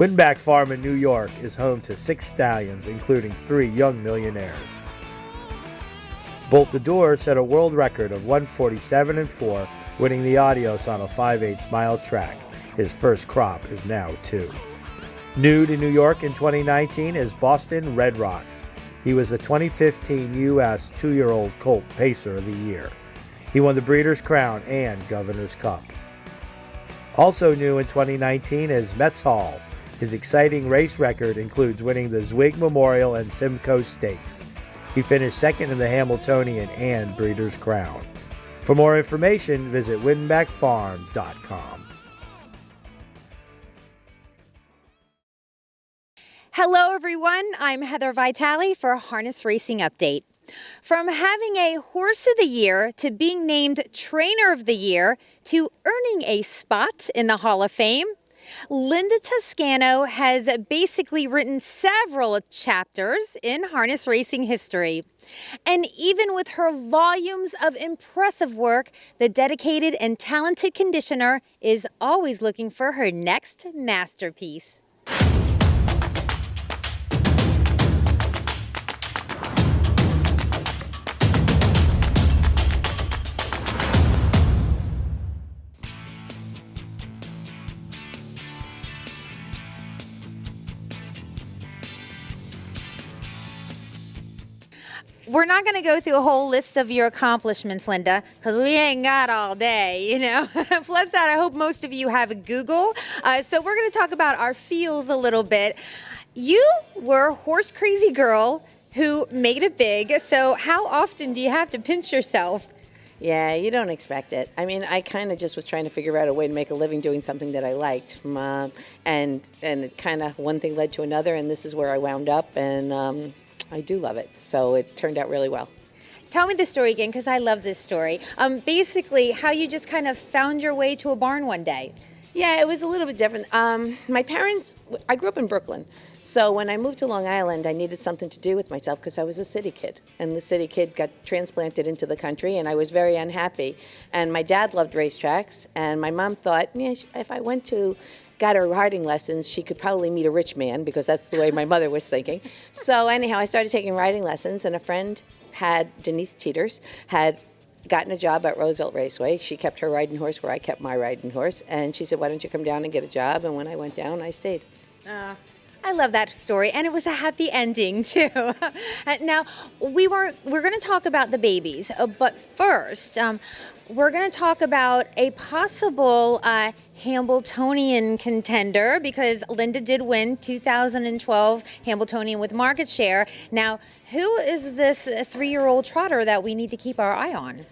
Windback Farm in New York is home to 6 stallions, including 3 young millionaires. Bolt the Door set a world record of 147-4, winning the Adios on a 5/8 mile track. His first crop is now 2. New to New York in 2019 is Boston Red Rocks. He was the 2015 U.S. 2-year-old colt Pacer of the Year. He won the Breeders' Crown and Governor's Cup. Also new in 2019 is Motzah. His exciting race record includes winning the Zwig Memorial and Simcoe Stakes. He finished second in the Hambletonian and Breeders' Crown. For more information, visit windbackfarm.com. Hello, everyone. I'm Heather Vitale for Harness Racing Update. From having a Horse of the Year to being named Trainer of the Year to earning a spot in the Hall of Fame, Linda Toscano has basically written several chapters in harness racing history. And even with her volumes of impressive work, the dedicated and talented conditioner is always looking for her next masterpiece. We're not going to go through a whole list of your accomplishments, Linda, because we ain't got all day, you know. Plus that, I hope most of you have a Google. So we're going to talk about our feels a little bit. You were a horse crazy girl who made it big. So how often do you have to pinch yourself? Yeah, you don't expect it. I mean, I kind of just was trying to figure out a way to make a living doing something that I liked. And it kind of one thing led to another, and this is where I wound up. And I do love it. So it turned out really well. Tell me the story again, because I love this story. Basically, how you just kind of found your way to a barn one day. Yeah, it was a little bit different. My parents, I grew up in Brooklyn. So when I moved to Long Island, I needed something to do with myself because I was a city kid. And the city kid got transplanted into the country, and I was very unhappy. And my dad loved racetracks, and my mom thought, yeah, if I got her riding lessons, she could probably meet a rich man, because that's the way my mother was thinking. So anyhow, I started taking riding lessons, and a friend Denise Teeters, had gotten a job at Roosevelt Raceway. She kept her riding horse where I kept my riding horse, and she said, why don't you come down and get a job? And when I went down, I stayed. I love that story, and it was a happy ending too. Now, we're going to talk about the babies, but first, we're going to talk about a possible Hambletonian contender, because Linda did win 2012 Hambletonian with market share. Now, who is this 3-year-old trotter that we need to keep our eye on?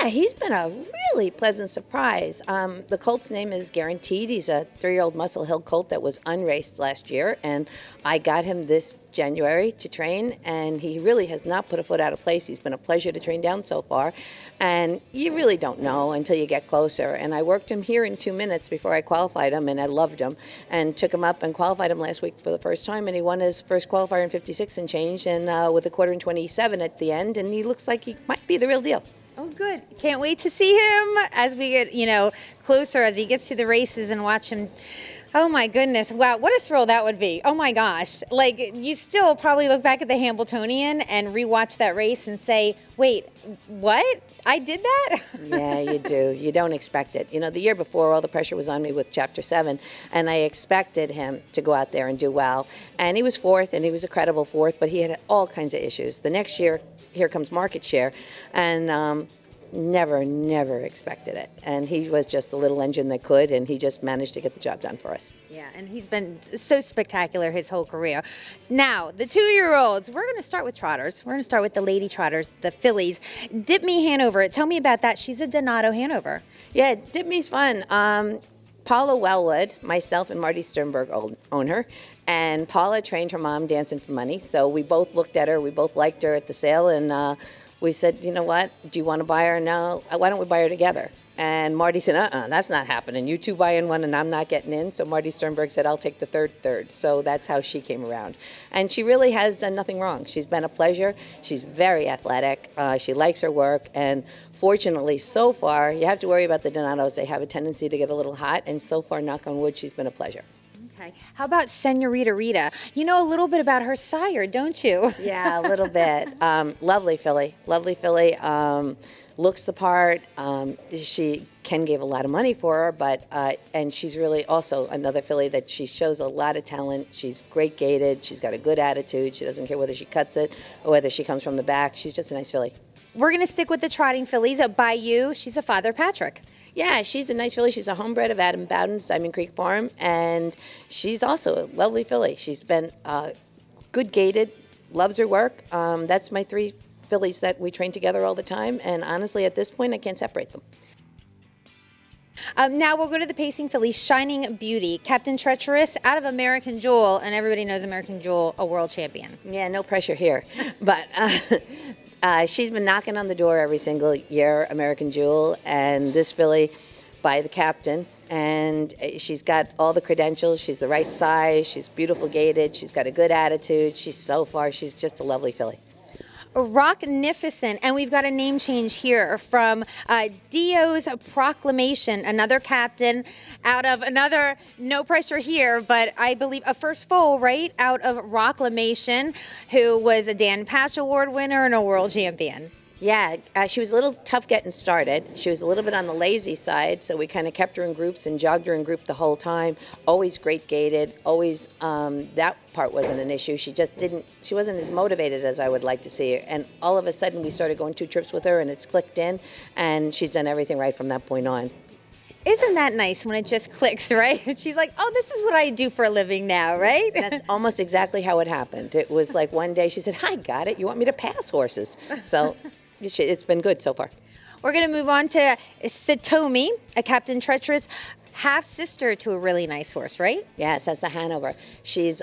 Yeah, he's been a really pleasant surprise. The colt's name is Guaranteed. He's a 3-year-old Muscle Hill colt that was unraced last year, and I got him this January to train, and he really has not put a foot out of place. He's been a pleasure to train down so far, and you really don't know until you get closer. And I worked him here in 2 minutes before I qualified him, and I loved him, and took him up and qualified him last week for the first time, and he won his first qualifier in 56 and change, and with a quarter in 27 at the end, and he looks like he might be the real deal. Oh, good. Can't wait to see him as we get, closer, as he gets to the races and watch him. Oh, my goodness. Wow, what a thrill that would be. Oh, my gosh. Like, you still probably look back at the Hambletonian and rewatch that race and say, wait, what? I did that? Yeah, you do. You don't expect it. The year before, all the pressure was on me with Chapter 7, and I expected him to go out there and do well. And he was fourth, and he was a credible fourth, but he had all kinds of issues. The next year, here comes market share, and never expected it. And he was just the little engine that could, and he just managed to get the job done for us. Yeah, and he's been so spectacular his whole career. Now, the 2-year-olds, we're going to start with trotters. We're going to start with the lady trotters, the fillies. Dip Me Hanover, tell me about that. She's a Donato Hanover. Yeah, Dip Me's fun. Paula Wellwood, myself, and Marty Sternberg own her. And Paula trained her mom Dancing for Money. So we both looked at her. We both liked her at the sale. And we said, you know what? Do you want to buy her? No. Why don't we buy her together? And Marty said, that's not happening. You two buy in one and I'm not getting in. So Marty Sternberg said, I'll take the third. So that's how she came around. And she really has done nothing wrong. She's been a pleasure. She's very athletic. She likes her work. And fortunately, so far, you have to worry about the Donatos. They have a tendency to get a little hot. And so far, knock on wood, she's been a pleasure. Okay. How about Senorita Rita? You know a little bit about her sire, don't you? Yeah, a little bit. Lovely filly. Lovely filly. Looks the part. Ken gave a lot of money for her, but and she's really also another filly that she shows a lot of talent. She's great gaited. She's got a good attitude. She doesn't care whether she cuts it or whether she comes from the back. She's just a nice filly. We're going to stick with the trotting fillies at Bayou. She's a Father Patrick. Yeah, she's a nice filly. She's a homebred of Adam Bowden's Diamond Creek Farm, and she's also a lovely filly. She's been good gaited, loves her work. That's my 3 fillies that we train together all the time, and honestly, at this point, I can't separate them. Now we'll go to the pacing fillies. Shining Beauty, Captaintreacherous out of American Jewel, and everybody knows American Jewel, a world champion. Yeah, no pressure here, but she's been knocking on the door every single year, American Jewel, and this filly by the captain, and she's got all the credentials. She's the right size. She's beautiful gaited. She's got a good attitude. She's just a lovely filly. Rocknificent, and we've got a name change here from Dio's Proclamation, another captain out of another, no pressure here, but I believe a first foal, right, out of Rocklamation, who was a Dan Patch Award winner and a world champion. Yeah, she was a little tough getting started. She was a little bit on the lazy side, so we kind of kept her in groups and jogged her in group the whole time. Always great gaited, always, that part wasn't an issue. She wasn't as motivated as I would like to see her. And all of a sudden we started going 2 trips with her and it's clicked in, and she's done everything right from that point on. Isn't that nice when it just clicks, right? She's like, oh, this is what I do for a living now, right? That's almost exactly how it happened. It was like one day she said, I got it. You want me to pass horses? So it's been good so far. We're going to move on to Satomie, a Captaintreacherous half-sister to a really nice horse, right? Yes, that's a Hanover. She's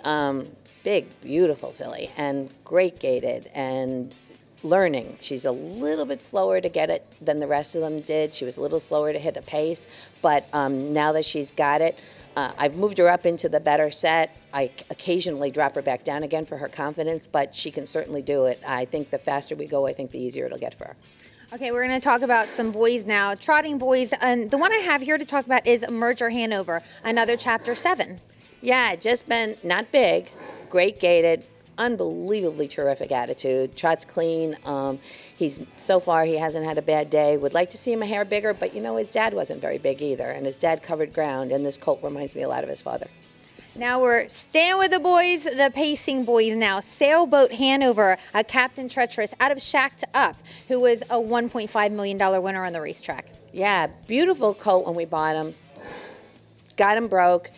big, beautiful filly and great gaited and learning. She's a little bit slower to get it than the rest of them did. She was a little slower to hit a pace, but now that she's got it, I've moved her up into the better set. I occasionally drop her back down again for her confidence, but she can certainly do it. I think the faster we go, I think the easier it'll get for her. Okay, we're going to talk about some boys now, trotting boys, and the one I have here to talk about is Merger Hanover, another Chapter 7. Yeah, just been not big, great gaited, unbelievably terrific attitude, trots clean. So far he hasn't had a bad day. Would like to see him a hair bigger, but you know his dad wasn't very big either, and his dad covered ground, and this colt reminds me a lot of his father. Now we're staying with the boys, the pacing boys now. Sailboat Hanover, a Captaintreacherous out of Shacked Up, who was a $1.5 million winner on the racetrack. Yeah, beautiful colt when we bought him. Got him broke.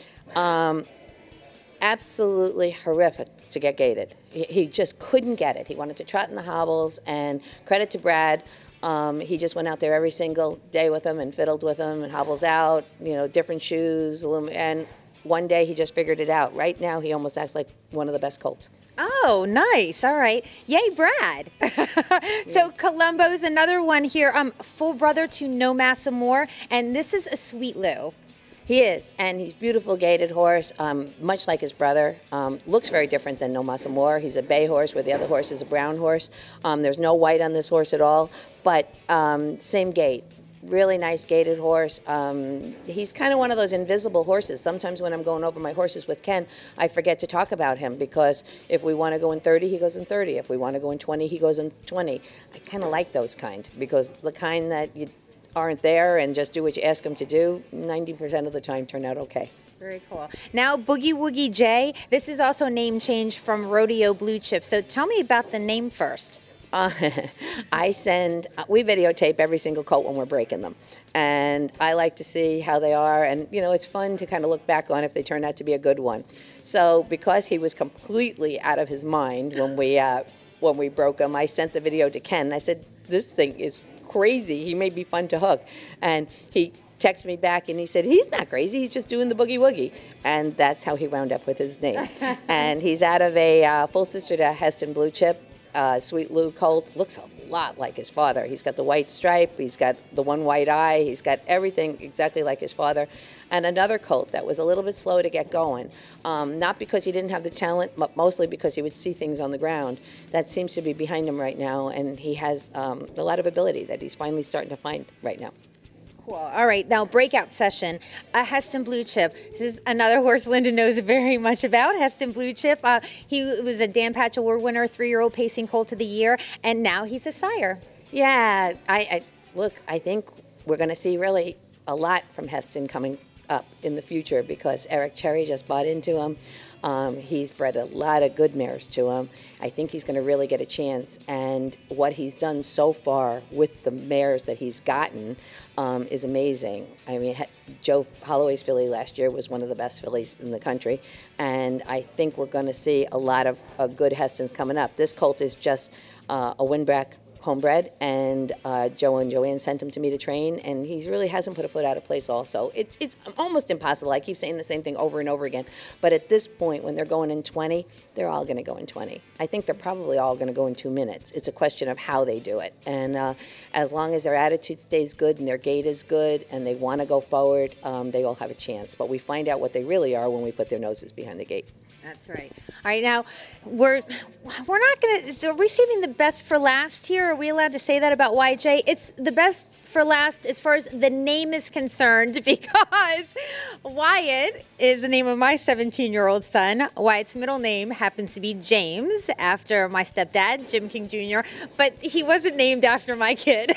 Absolutely horrific to get gaited. He just couldn't get it. He wanted to trot in the hobbles, and credit to Brad. He just went out there every single day with him and fiddled with him and hobbles out, different shoes. And one day he just figured it out. Right now he almost acts like one of the best colts. Oh, nice. All right. Yay, Brad. So Columbo's another one here, full brother to No Massa More, and this is a Sweet Lou. He is, and he's a beautiful gaited horse, much like his brother. Looks very different than No Massa More. He's a bay horse where the other horse is a brown horse. There's no white on this horse at all, but same gait. Really nice gaited horse. He's kind of one of those invisible horses. Sometimes when I'm going over my horses with Ken, I forget to talk about him because if we want to go in 30, he goes in 30. If we want to go in 20, he goes in 20. I kind of like those kind because the kind that you aren't there and just do what you ask them to do, 90% of the time turn out okay. Very cool. Now, Boogie Woogie J, this is also a name change from Rodeo Blue Chip. So tell me about the name first. We videotape every single colt when we're breaking them. And I like to see how they are. And, it's fun to kind of look back on if they turn out to be a good one. So because he was completely out of his mind when we broke him, I sent the video to Ken. I said, this thing is crazy. He may be fun to hook. And he texted me back and he said, he's not crazy. He's just doing the boogie woogie. And that's how he wound up with his name. And he's out of a full sister to Heston Blue Chip. Sweet Lou colt. Looks a lot like his father. He's got the white stripe. He's got the one white eye. He's got everything exactly like his father. And another colt that was a little bit slow to get going. Not because he didn't have the talent, but mostly because he would see things on the ground. That seems to be behind him right now, and he has a lot of ability that he's finally starting to find right now. Cool. All right, now Breakout session. Heston Blue Chip. This is another horse Linda knows very much about. Heston Blue Chip. He was a Dan Patch Award winner, 3-year-old pacing colt of the year, and now he's a sire. Yeah, I think we're going to see really a lot from Heston coming up in the future because Eric Cherry just bought into him. He's bred a lot of good mares to him. I think he's going to really get a chance. And what he's done so far with the mares that he's gotten is amazing. I mean, Joe Holloway's filly last year was one of the best fillies in the country. And I think we're going to see a lot of good Hestons coming up. This colt is just a Winbrack homebred, and Joe and Joanne sent him to me to train, and he really hasn't put a foot out of place also. It's almost impossible. I keep saying the same thing over and over again, but at this point, when they're going in 20, they're all going to go in 20. I think they're probably all going to go in 2 minutes. It's a question of how they do it, and as long as their attitude stays good and their gait is good and they want to go forward, they all have a chance. But we find out what they really are when we put their noses behind the gate. That's right. All right, now we're not going to. Are we saving the best for last here? Are we allowed to say that about YJ? It's the best for last as far as the name is concerned because Wyatt is the name of my 17-year-old son. Wyatt's middle name happens to be James, after my stepdad, Jim King Jr., but he wasn't named after my kid.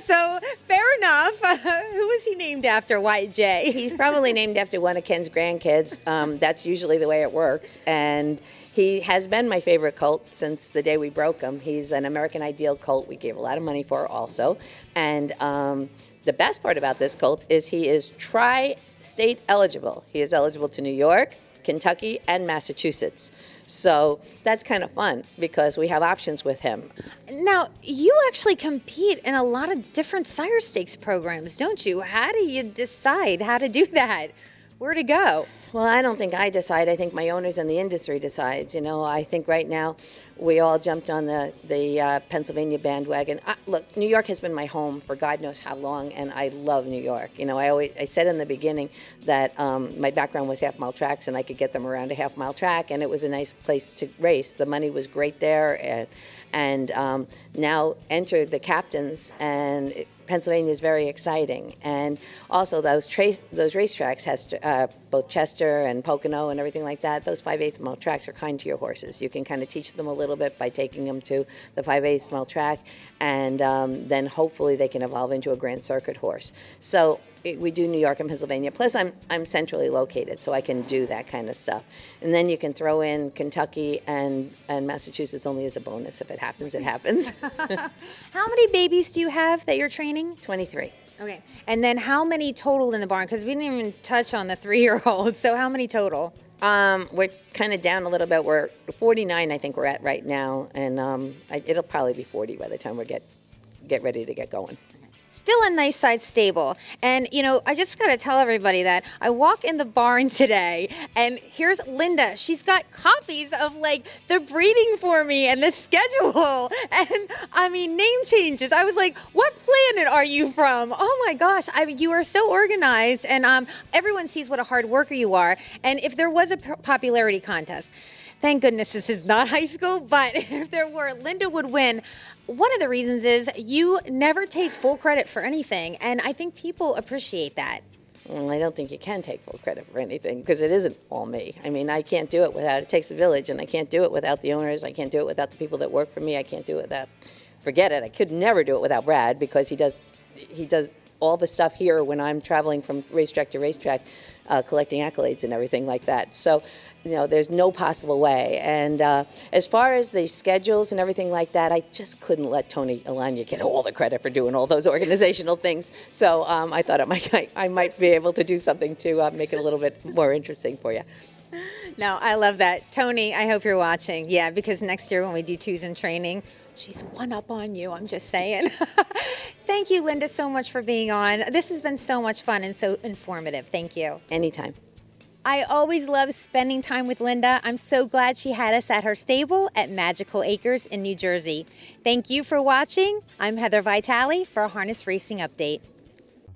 So fair enough. Who was he named after, Wyatt J? He's probably named after one of Ken's grandkids. That's usually the way it works. And he has been my favorite colt since the day we broke him. He's an American Ideal colt we gave a lot of money for also. And the best part about this colt is he is tri-state eligible. He is eligible to New York, Kentucky, and Massachusetts. So that's kind of fun because we have options with him. Now, you actually compete in a lot of different sire stakes programs, don't you? How do you decide how to do that? Where to go? Well, I don't think I decide. I think my owners and the industry decides. You know, I think right now we all jumped on the Pennsylvania bandwagon. Look, New York has been my home for God knows how long, and I love New York. You know, I said in the beginning that my background was half-mile tracks, and I could get them around a half-mile track, and it was a nice place to race. The money was great there, and now enter the captains, and Pennsylvania is very exciting. And also those racetracks, both Chester and Pocono and everything like that, those 5/8 mile tracks are kind to your horses. You can kind of teach them a little bit by taking them to the 5/8 mile track, and then hopefully they can evolve into a Grand Circuit horse. So we do New York and Pennsylvania. Plus, I'm centrally located, so I can do that kind of stuff. And then you can throw in Kentucky and Massachusetts only as a bonus. If it happens, it happens. How many babies do you have that you're training? 23. Okay. And then how many total in the barn? Because we didn't even touch on the 3-year-old. So how many total? We're kind of down a little bit. We're 49, I think we're at right now, and it'll probably be 40 by the time we get ready to get going. Still a nice sized stable. And, you know, I just got to tell everybody that I walk in the barn today and here's Linda. She's got copies of like the breeding for me and the schedule. And I mean, name changes. I was like, what planet are you from? Oh my gosh. I mean, you are so organized, and everyone sees what a hard worker you are. And if there was a popularity contest, thank goodness this is not high school, but if there were, Linda would win. One of the reasons is you never take full credit for anything, and I think people appreciate that. Well, I don't think you can take full credit for anything because it isn't all me. I mean, I can't do it without, it takes a village, and I can't do it without the owners. I can't do it without the people that work for me. I can't do it without, forget it. I could never do it without Brad because he does all the stuff here when I'm traveling from racetrack to racetrack, collecting accolades and everything like that. So, you know, there's no possible way. And as far as the schedules and everything like that, I just couldn't let Tony Alagna get all the credit for doing all those organizational things. So I thought I might be able to do something to make it a little bit more interesting for you. No, I love that. Tony, I hope you're watching. Yeah, because next year when we do twos in training, she's one up on you, I'm just saying. Thank you, Linda, so much for being on. This has been so much fun and so informative. Thank you. Anytime. I always love spending time with Linda. I'm so glad she had us at her stable at Magical Acres in New Jersey. Thank you for watching. I'm Heather Vitale for Harness Racing Update.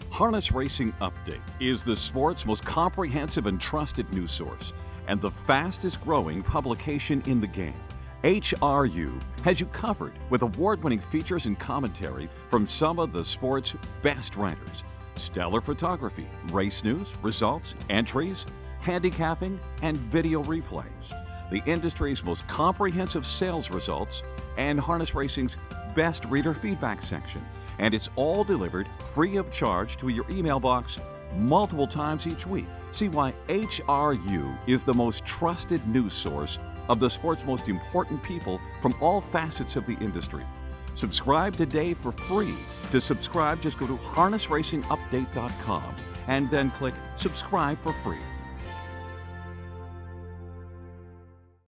Harness Racing Update is the sport's most comprehensive and trusted news source and the fastest growing publication in the game. HRU has you covered with award-winning features and commentary from some of the sport's best writers. Stellar photography, race news, results, entries, handicapping, and video replays. The industry's most comprehensive sales results and harness racing's best reader feedback section. And it's all delivered free of charge to your email box multiple times each week. See why HRU is the most trusted news source of the sport's most important people from all facets of the industry. Subscribe today for free. To subscribe, just go to harnessracingupdate.com and then click subscribe for free.